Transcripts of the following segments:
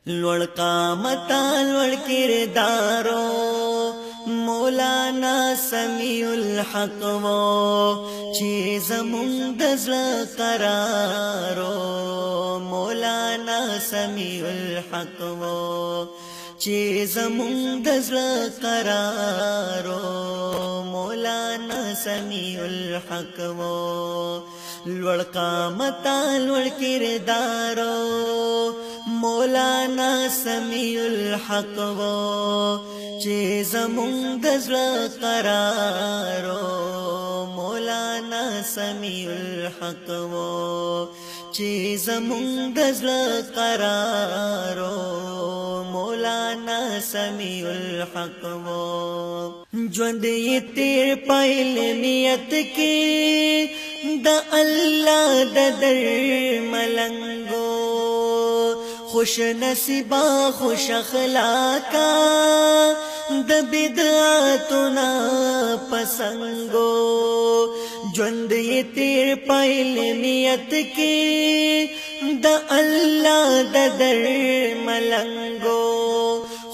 لوړ قامت لوړ کردارو مولانا سمیع الحق وو چې زمون د زړه قرارو مولانا سمیع الحق وو چې زمون د زړه قرارو مولانا سمیع الحق وو لوړ قامت لوړ کردارو مولانا سمیع الحق وو چې زمون د زړه قرارو مولانا سمیع الحق وو چې زمون د زړه قرارو مولانا سمیع الحق وو ژوند یې تیر پایل نیت کې د الله د در ملنګو خوش نصیبا خوش اخلاقا د بدعتنا پسنګو ژوند یې تیر پایل نیت کې د الله د در ملنګو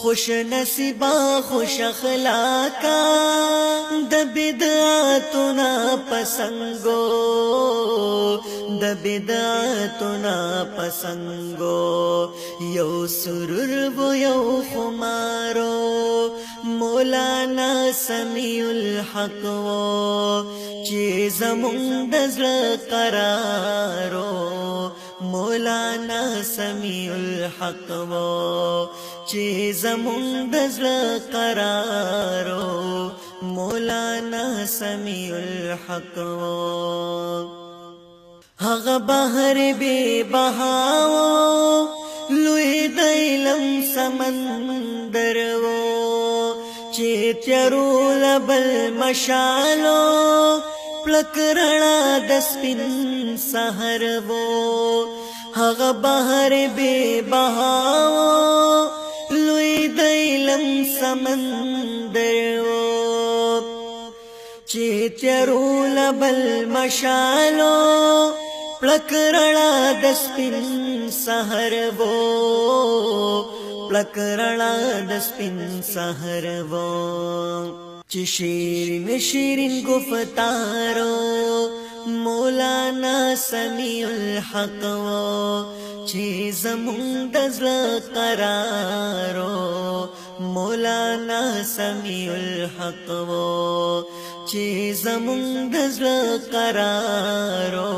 خوش نصیبا خوش اخلاقا د بدعتنا پسنګو د بدعتنا پسنګو یو سرور و یو خمارو مولانا سمیع الحق وو چې زمون د زړه قرارو مولانا سمیع الحق وو چې زمون د زړه قرارو مولانا سمیع الحق وو هغه بحر بے بهاو لوی د علم سمندر وو چې تیارو لبل مشالو پلک رڼا د سپین سحر وو هغه بحر بے بهاو لوی د علم سمندر وو چې تیارو لبل مشالو پلک رڼا د سپین سحر وو پلک رڼا د سپین سحر وو چې شیرین شیرین گفتارو مولانا سمیع الحق وو چې زمون د زړه قرارو مولانا سمیع الحق وو چې زمون د زړه قرارو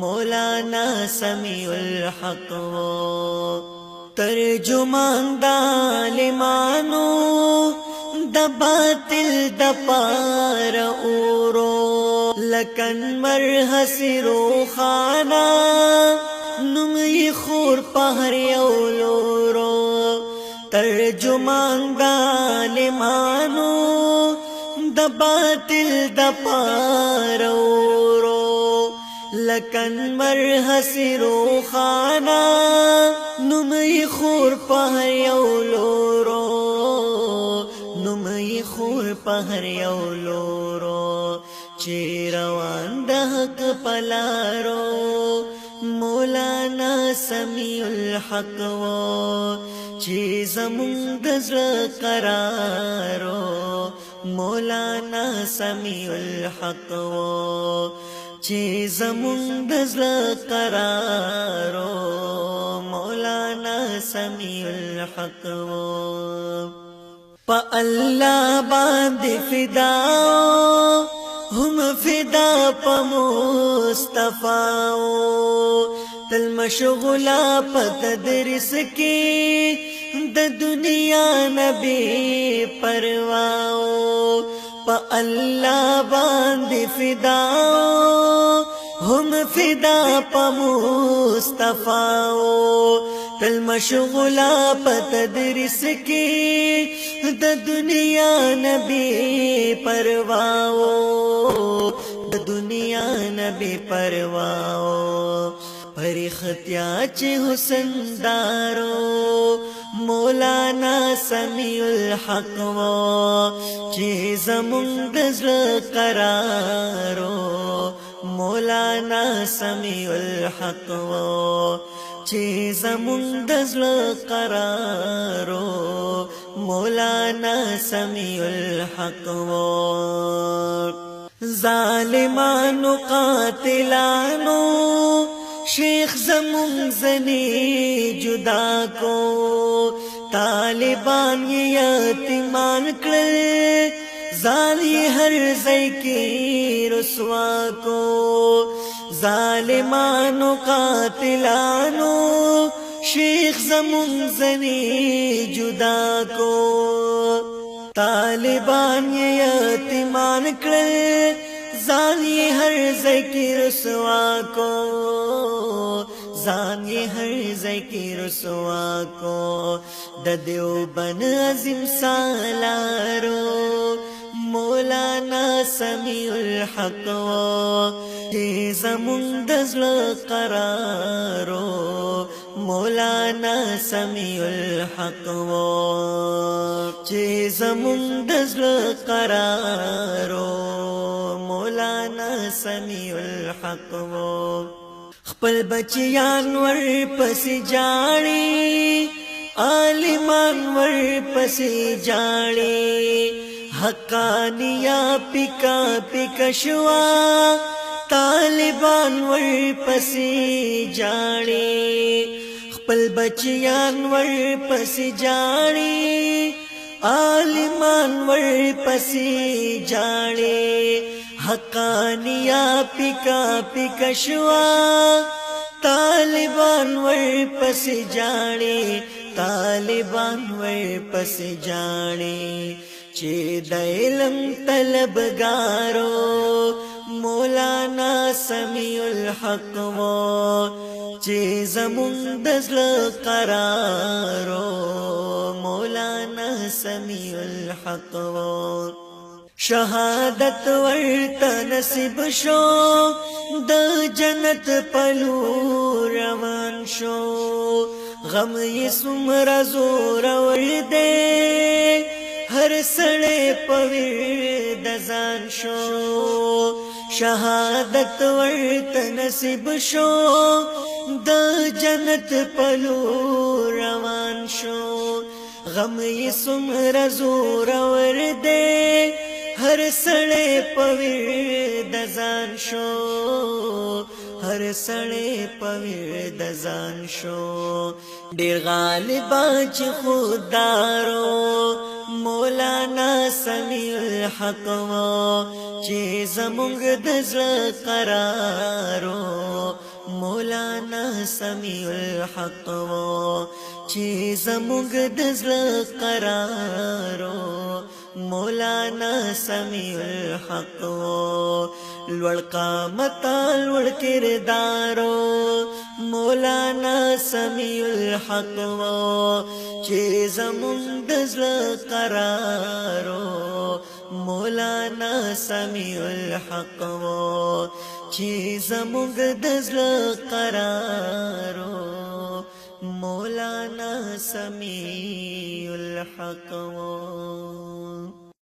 مولانا سمیع الحق وو ترجمان د عالمانو د باطل د پار اورو لکن مرحسرو خانا نمی خور پہر یولورو ترجمان د عالمانو د باطل د پار اورو لکن مرحسرو خانا نمی خور پہر یولورو نمی خور پہر یولورو چی روان د حق پلارو مولانا سمیع الحق وو چی زمون د زړه قرارو مولانا سمیع الحق وو چې زمون د زړه قرارو مولانا سمیع الحق وو په الله باندې فدا هم فدا په مصطفی تل مشغولا په تدریس کې د دنیا نبی پروا په الله باندې فدا هم فدا په مصطفی تل مشغولا په تدریس کې د دنیا نبی پروا د دنیا نبی پروا پرختیا چې حسن دارو مولانا سمیع الحق وو چې زمون د زړه قرارو مولانا سمیع الحق وو چې زمونږ د زړه قرارو مولانا سمیع الحق وو ظالمانو قاتلانو شیخ زمون زنی جدا کو طالبان یتیمان کړل ځان یې هر ځای کې رسوا کو ظالمانو قاتلانو شیخ زمون زنی جدا کو طالبان یتیمان کړل ځان یې هر ځای کې رسوا کو ځان یې هر ځای کې رسوا کو د دیوبند عظیم سالارو مولانا سمیع الحق چې زمونږ د زړه قرارو مولانا سمیع الحق چې زمونږ د زړه قرارو مولانا سمیع الحق خپل بچیان ور پسې جاړي عالمان ور پسې جاړي حقانیا پکا پکا شوا طالبان ور پسې جاړي خپل بچیان ور پسې جاړي عالمان ور پسې جاړي حقانیا پکا پکا شوا طالبان ور پسې جاړي طالبان ور پسې جاړي چې د علم طلبګارو مولانا سمیع الحق چې زمونږ د زړه قرارو مولانا سمیع الحق شهادت ورته نصیب شو د جنت پلو روان شو غم یې څومره زورور دی هر سړی په ویر د ځان شو شهادت ورته نصیب شو د جنت پلو روان شو غم یې څومره زورور دی هر سړی په ویر د ځان شو هر سړی په ویر د ځان شو ډیر غالبا چې خوددارو مولانا سمیع الحق چې زمونږ د زړه قرارو مولانا سمیع الحق چې زمونږ د زړه قرارو مولانا سمیع الحق لوړ قامت لوړ کردارو مولانا سمیع الحق چې زمونږ د زړه قرارو مولانا سمیع الحق چې زمونږ د زړه قرارو مولانا سمیع الحق